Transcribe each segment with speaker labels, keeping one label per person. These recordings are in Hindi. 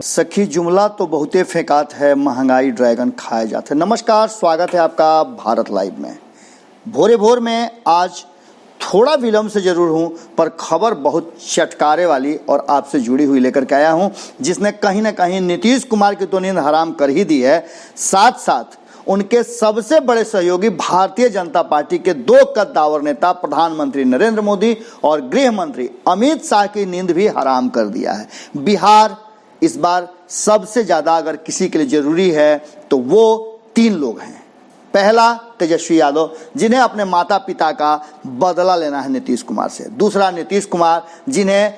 Speaker 1: सखी जुमला तो बहुते फेंकात है, महंगाई ड्रैगन खाए जाते। नमस्कार, स्वागत है आपका भारत लाइव में। भोरे भोर में आज थोड़ा विलम्ब से जरूर हूं, पर खबर बहुत चटकारे वाली और आपसे जुड़ी हुई लेकर के आया हूं, जिसने कहीं ना कहीं नीतीश कुमार की तो नींद हराम कर ही दी है। साथ साथ उनके सबसे बड़े सहयोगी भारतीय जनता पार्टी के दो कद्दावर नेता प्रधानमंत्री नरेंद्र मोदी और गृह मंत्री अमित शाह की नींद भी हराम कर दिया है। बिहार इस बार सबसे ज्यादा अगर किसी के लिए जरूरी है तो वो तीन लोग हैं। पहला तेजस्वी यादव, जिन्हें अपने माता पिता का बदला लेना है नीतीश कुमार से। दूसरा नीतीश कुमार, जिन्हें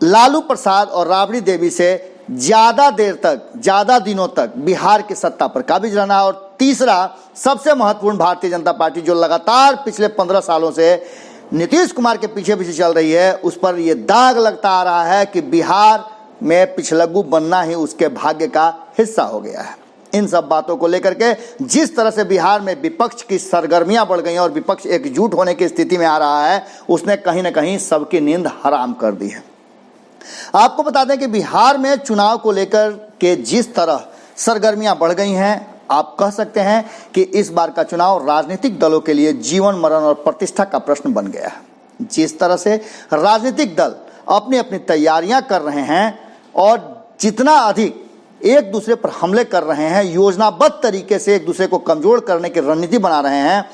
Speaker 1: लालू प्रसाद और राबड़ी देवी से ज्यादा दिनों तक बिहार की सत्ता पर काबिज रहना है। और तीसरा सबसे महत्वपूर्ण, भारतीय जनता पार्टी जो लगातार पिछले 15 सालों से नीतीश कुमार के पीछे पीछे चल रही है, उस पर यह दाग लगता आ रहा है कि बिहार में पिछलग्गू बनना ही उसके भाग्य का हिस्सा हो गया है। इन सब बातों को लेकर के जिस तरह से बिहार में विपक्ष की सरगर्मियां बढ़ गई और विपक्ष एकजुट होने की स्थिति में आ रहा है, उसने कहीं ना कहीं सबकी नींद हराम कर दी है। आपको बता दें कि बिहार में चुनाव को लेकर के जिस तरह सरगर्मियां बढ़ गई हैं, आप कह सकते हैं कि इस बार का चुनाव राजनीतिक दलों के लिए जीवन मरण और प्रतिष्ठा का प्रश्न बन गया है। जिस तरह से राजनीतिक दल अपनी अपनी तैयारियां कर रहे हैं और जितना अधिक एक दूसरे पर हमले कर रहे हैं, योजनाबद्ध तरीके से एक दूसरे को कमजोर करने की रणनीति बना रहे हैं,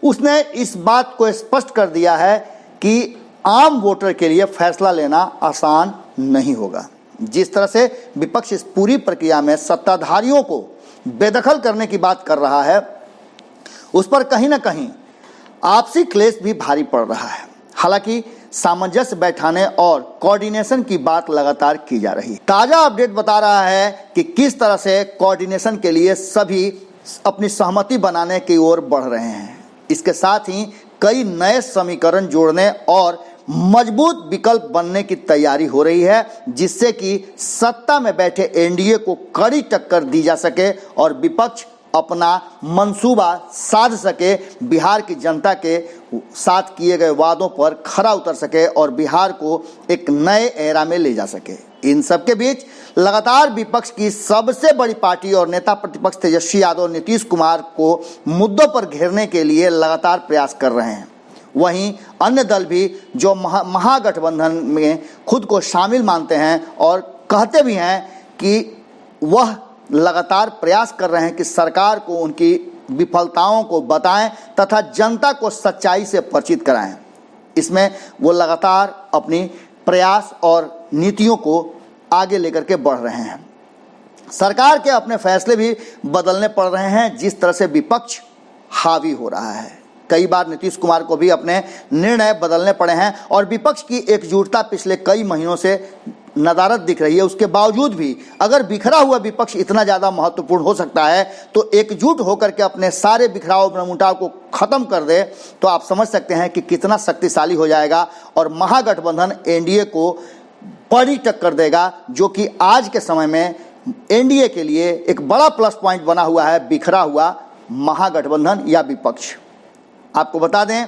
Speaker 1: उसने इस बात को स्पष्ट कर दिया है कि आम वोटर के लिए फैसला लेना आसान नहीं होगा। जिस तरह से विपक्ष इस पूरी प्रक्रिया में सत्ताधारियों को बेदखल करने की बात कर रहा है, उस पर कहीं ना कहीं आपसी क्लेश भी भारी पड़ रहा है। हालांकि सामंजस्य बैठाने और कोऑर्डिनेशन की बात लगातार की जा रही है। ताजा अपडेट बता रहा है कि किस तरह से कोऑर्डिनेशन के लिए सभी अपनी सहमति बनाने की ओर बढ़ रहे हैं। इसके साथ ही कई नए समीकरण जोड़ने और मजबूत विकल्प बनने की तैयारी हो रही है, जिससे कि सत्ता में बैठे एनडीए को कड़ी टक्कर दी जा सके और विपक्ष अपना मंसूबा साध सके, बिहार की जनता के साथ किए गए वादों पर खरा उतर सके और बिहार को एक नए एरा में ले जा सके। इन सब के बीच लगातार विपक्ष की सबसे बड़ी पार्टी और नेता प्रतिपक्ष तेजस्वी यादव नीतीश कुमार को मुद्दों पर घेरने के लिए लगातार प्रयास कर रहे हैं। वहीं अन्य दल भी जो महागठबंधन में खुद को शामिल मानते हैं और कहते भी हैं कि वह लगातार प्रयास कर रहे हैं कि सरकार को उनकी विफलताओं को बताएं तथा जनता को सच्चाई से परिचित कराएं। इसमें वो लगातार अपनी प्रयास और नीतियों को आगे लेकर के बढ़ रहे हैं। सरकार के अपने फैसले भी बदलने पड़ रहे हैं, जिस तरह से विपक्ष हावी हो रहा है। कई बार नीतीश कुमार को भी अपने निर्णय बदलने पड़े हैं और विपक्ष की एकजुटता पिछले कई महीनों से नदारद दिख रही है। उसके बावजूद भी अगर बिखरा हुआ विपक्ष इतना ज़्यादा महत्वपूर्ण हो सकता है तो एकजुट होकर के अपने सारे बिखराव मनमुटाव को खत्म कर दे, तो आप समझ सकते हैं कि कितना शक्तिशाली हो जाएगा और महागठबंधन एनडीए को बड़ी टक्कर देगा, जो कि आज के समय में एनडीए के लिए एक बड़ा प्लस पॉइंट बना हुआ है, बिखरा हुआ महागठबंधन या विपक्ष। आपको बता दें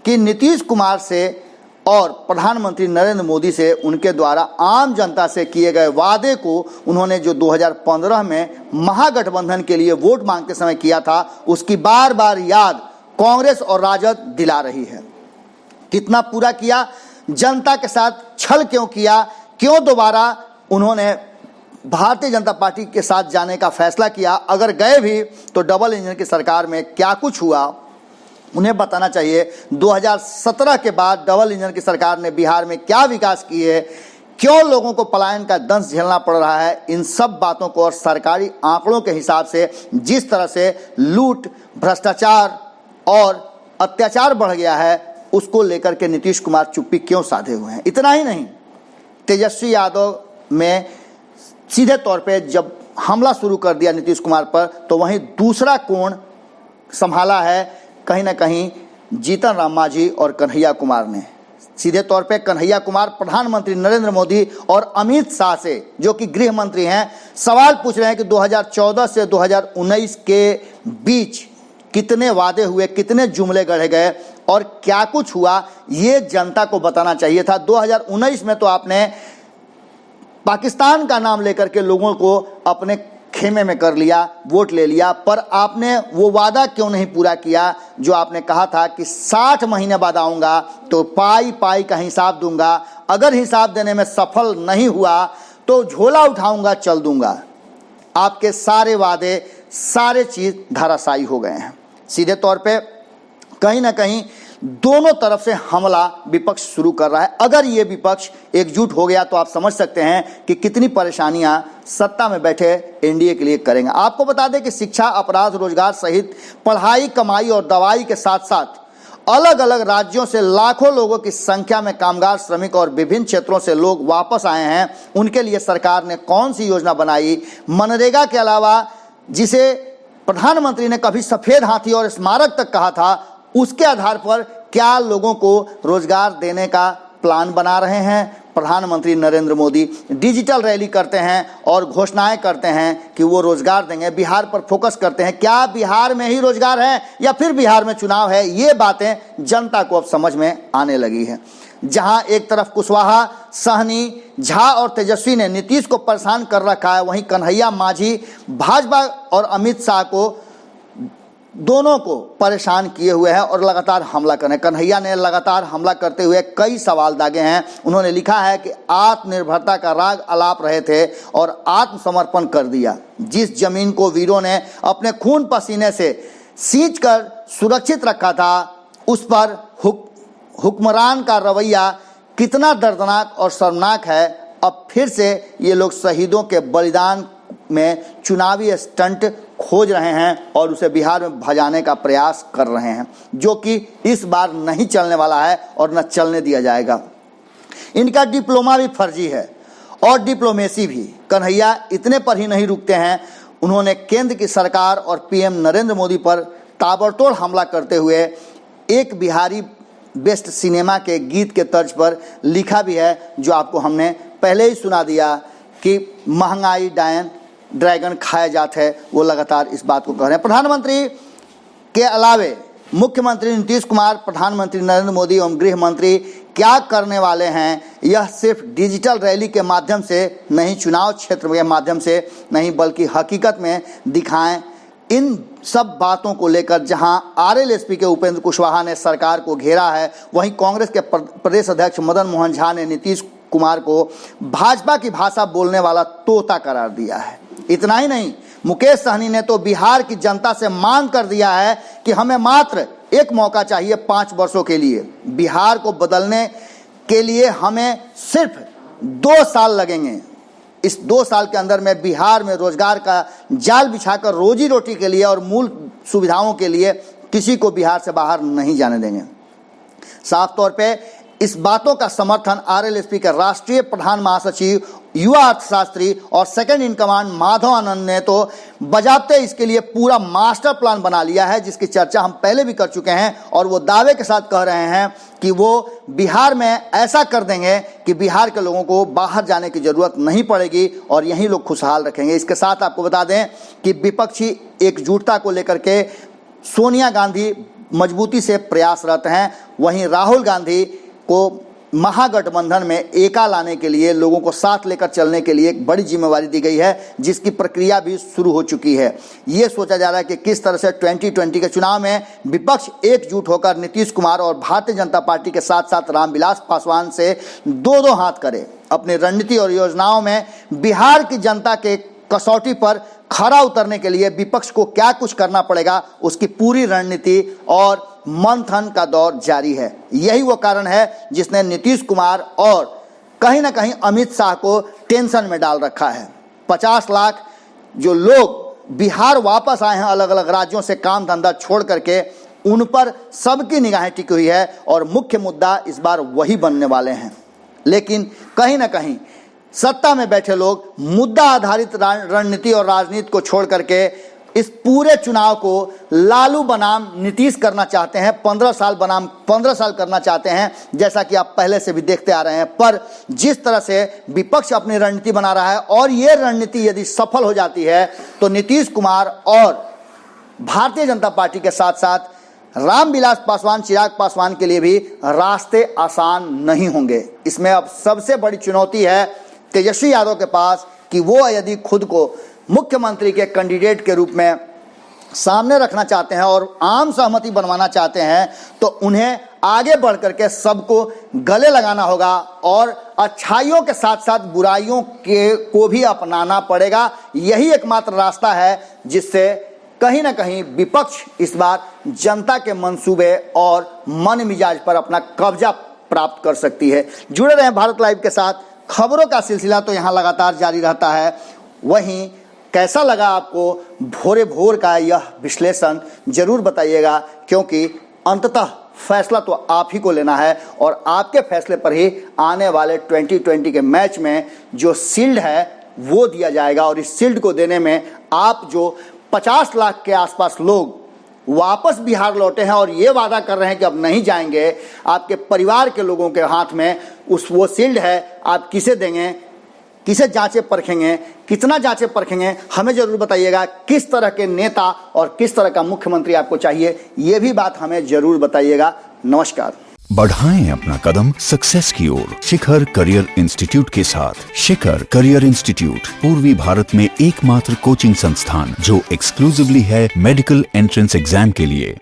Speaker 1: कि नीतीश कुमार से और प्रधानमंत्री नरेंद्र मोदी से उनके द्वारा आम जनता से किए गए वादे को उन्होंने जो 2015 में महागठबंधन के लिए वोट मांगते समय किया था, उसकी बार बार याद कांग्रेस और राजद दिला रही है। कितना पूरा किया, जनता के साथ छल क्यों किया, क्यों दोबारा उन्होंने भारतीय जनता पार्टी के साथ जाने का फैसला किया, अगर गए भी तो डबल इंजन की सरकार में क्या कुछ हुआ उन्हें बताना चाहिए। 2017 के बाद डबल इंजन की सरकार ने बिहार में क्या विकास किए, क्यों लोगों को पलायन का दंश झेलना पड़ रहा है, इन सब बातों को और सरकारी आंकड़ों के हिसाब से जिस तरह से लूट, भ्रष्टाचार और अत्याचार बढ़ गया है, उसको लेकर के नीतीश कुमार चुप्पी क्यों साधे हुए हैं। इतना ही नहीं, तेजस्वी यादव में सीधे तौर पे जब हमला शुरू कर दिया नीतीश कुमार पर, तो वहीं दूसरा कोण संभाला है कहीं ना कहीं जीतन राम मांझी और कन्हैया कुमार ने। सीधे तौर पे कन्हैया कुमार प्रधानमंत्री नरेंद्र मोदी और अमित शाह से, जो कि गृह मंत्री हैं, सवाल पूछ रहे हैं कि 2014 से 2019 के बीच कितने वादे हुए, कितने जुमले गढ़े गए और क्या कुछ हुआ, ये जनता को बताना चाहिए था। 2019 में तो आपने पाकिस्तान का नाम लेकर के लोगों को अपने खेमे में कर लिया, वोट ले लिया, पर आपने वो वादा क्यों नहीं पूरा किया जो आपने कहा था कि 60 महीने बाद आऊँगा तो पाई पाई का हिसाब दूंगा, अगर हिसाब देने में सफल नहीं हुआ तो झोला उठाऊंगा, चल दूंगा। आपके सारे वादे, सारे चीज़ धराशायी हो गए हैं। सीधे तौर पे कहीं ना कहीं दोनों तरफ से हमला विपक्ष शुरू कर रहा है। अगर ये विपक्ष एकजुट हो गया तो आप समझ सकते हैं कि कितनी परेशानियां सत्ता में बैठे एनडीए के लिए करेंगे। आपको बता दें कि शिक्षा, अपराध, रोजगार सहित पढ़ाई, कमाई और दवाई के साथ साथ अलग अलग राज्यों से लाखों लोगों की संख्या में कामगार, श्रमिक और विभिन्न क्षेत्रों से लोग वापस आए हैं। उनके लिए सरकार ने कौन सी योजना बनाई? मनरेगा के अलावा जिसे प्रधानमंत्री ने कभी सफेद हाथी और स्मारक तक कहा था, उसके आधार पर क्या लोगों को रोजगार देने का प्लान बना रहे हैं? प्रधानमंत्री नरेंद्र मोदी डिजिटल रैली करते हैं और घोषणाएं करते हैं कि वो रोजगार देंगे, बिहार पर फोकस करते हैं। क्या बिहार में ही रोजगार है या फिर बिहार में चुनाव है? ये बातें जनता को अब समझ में आने लगी है। जहां एक तरफ कुशवाहा, सहनी, झा और तेजस्वी ने नीतीश को परेशान कर रखा है, वहीं कन्हैया, मांझी भाजपा और अमित शाह को दोनों को परेशान किए हुए हैं और लगातार हमला कर रहे हैं। कन्हैया ने लगातार हमला करते हुए कई सवाल दागे हैं। उन्होंने लिखा है कि आत्मनिर्भरता का राग अलाप रहे थे और आत्मसमर्पण कर दिया। जिस जमीन को वीरों ने अपने खून पसीने से सींच कर सुरक्षित रखा था, उस पर हुक्मरान का रवैया कितना दर्दनाक और शर्मनाक है। अब फिर से ये लोग शहीदों के बलिदान में चुनावी स्टंट खोज रहे हैं और उसे बिहार में भजाने का प्रयास कर रहे हैं, जो कि इस बार नहीं चलने वाला है और न चलने दिया जाएगा। इनका डिप्लोमा भी फर्जी है और डिप्लोमेसी भी। कन्हैया इतने पर ही नहीं रुकते हैं, उन्होंने केंद्र की सरकार और पीएम नरेंद्र मोदी पर ताबड़तोड़ हमला करते हुए एक बिहारी बेस्ट सिनेमा के गीत के तर्ज पर लिखा भी है, जो आपको हमने पहले ही सुना दिया कि महंगाई ड्रैगन खाया जाता है। वो लगातार इस बात को कह रहे हैं। प्रधानमंत्री के अलावे मुख्यमंत्री नीतीश कुमार, प्रधानमंत्री नरेंद्र मोदी एवं गृह मंत्री क्या करने वाले हैं, यह सिर्फ डिजिटल रैली के माध्यम से नहीं, चुनाव क्षेत्र के माध्यम से नहीं, बल्कि हकीकत में दिखाएं। इन सब बातों को लेकर जहां आरएलएसपी के उपेंद्र कुशवाहा ने सरकार को घेरा है, वहीं कांग्रेस के प्रदेश अध्यक्ष मदन मोहन झा ने नीतीश कुमार को भाजपा की भाषा बोलने वाला तोता करार दिया है। इतना ही नहीं, मुकेश सहनी ने तो बिहार की जनता से मांग कर दिया है कि हमें मात्र एक मौका चाहिए 5 वर्षों के लिए। बिहार को बदलने के लिए हमें सिर्फ 2 साल लगेंगे। इस 2 साल के अंदर में बिहार में रोजगार का जाल बिछाकर रोजी रोटी के लिए और मूल सुविधाओं के लिए किसी को बिहार से बाहर नहीं जाने देंगे। साफ तौर पे इस बातों का समर्थन आरएलएसपी के राष्ट्रीय प्रधान महासचिव, युवा अर्थशास्त्री और second in command Madhav Anand ने तो बजाते इसके लिए पूरा मास्टर प्लान बना लिया है, जिसकी चर्चा हम पहले भी कर चुके हैं। और वो दावे के साथ कह रहे हैं कि वो बिहार में ऐसा कर देंगे कि बिहार के लोगों को बाहर जाने की जरूरत नहीं पड़ेगी और यहीं लोग खुशहाल रखेंगे। इसके साथ आपको बता दें कि विपक्षी एकजुटता को लेकर के सोनिया गांधी मजबूती से प्रयासरत हैं, वहीं राहुल गांधी को महागठबंधन में एका लाने के लिए, लोगों को साथ लेकर चलने के लिए एक बड़ी जिम्मेवारी दी गई है, जिसकी प्रक्रिया भी शुरू हो चुकी है। ये सोचा जा रहा है कि किस तरह से 2020 के चुनाव में विपक्ष एकजुट होकर नीतीश कुमार और भारतीय जनता पार्टी के साथ साथ रामविलास पासवान से दो हाथ करे। अपनी रणनीति और योजनाओं में बिहार की जनता के कसौटी पर खरा उतरने के लिए विपक्ष को क्या कुछ करना पड़ेगा, उसकी पूरी रणनीति और मंथन का दौर जारी है। यही वो कारण है जिसने नीतीश कुमार और कहीं ना कहीं अमित शाह को टेंशन में डाल रखा है। 50 लाख जो लोग बिहार वापस आए हैं अलग अलग राज्यों से काम धंधा छोड़ करके, उन पर सबकी निगाहें टिकी हुई है और मुख्य मुद्दा इस बार वही बनने वाले हैं। लेकिन कहीं ना कहीं सत्ता में बैठे लोग मुद्दा आधारित रणनीति और राजनीति को छोड़ करके इस पूरे चुनाव को लालू बनाम नीतीश करना चाहते हैं, 15 साल बनाम 15 साल करना चाहते हैं, जैसा कि आप पहले से भी देखते आ रहे हैं। पर जिस तरह से विपक्ष अपनी रणनीति बना रहा है और ये रणनीति यदि सफल हो जाती है तो नीतीश कुमार और भारतीय जनता पार्टी के साथ साथ रामविलास पासवान, चिराग पासवान के लिए भी रास्ते आसान नहीं होंगे। इसमें अब सबसे बड़ी चुनौती है तेजस्वी यादव के पास कि वो यदि खुद को मुख्यमंत्री के कैंडिडेट के रूप में सामने रखना चाहते हैं और आम सहमति बनवाना चाहते हैं तो उन्हें आगे बढ़ करके सबको गले लगाना होगा और अच्छाइयों के साथ साथ बुराइयों को भी अपनाना पड़ेगा। यही एकमात्र रास्ता है जिससे कहीं ना कहीं विपक्ष इस बार जनता के मंसूबे और मन मिजाज पर अपना कब्जा प्राप्त कर सकती है। जुड़े रहें भारत लाइव के साथ। खबरों का सिलसिला तो यहाँ लगातार जारी रहता है। वहीं कैसा लगा आपको भोरे भोर का यह विश्लेषण जरूर बताइएगा, क्योंकि अंततः फैसला तो आप ही को लेना है और आपके फैसले पर ही आने वाले 2020 के मैच में जो शील्ड है वो दिया जाएगा। और इस शील्ड को देने में आप जो 50 लाख के आसपास लोग वापस बिहार लौटे हैं और ये वादा कर रहे हैं कि अब नहीं जाएंगे, आपके परिवार के लोगों के हाथ में वो शील्ड है। आप किसे देंगे, किसे जांचे परखेंगे, कितना जांचे परखेंगे, हमें जरूर बताइएगा। किस तरह के नेता और किस तरह का मुख्यमंत्री आपको चाहिए, ये भी बात हमें जरूर बताइएगा। नमस्कार।
Speaker 2: बढ़ाएं अपना कदम सक्सेस की ओर शिखर करियर इंस्टीट्यूट के साथ। शिखर करियर इंस्टीट्यूट पूर्वी भारत में एकमात्र कोचिंग संस्थान जो एक्सक्लूसिवली है मेडिकल एंट्रेंस एग्जाम के लिए।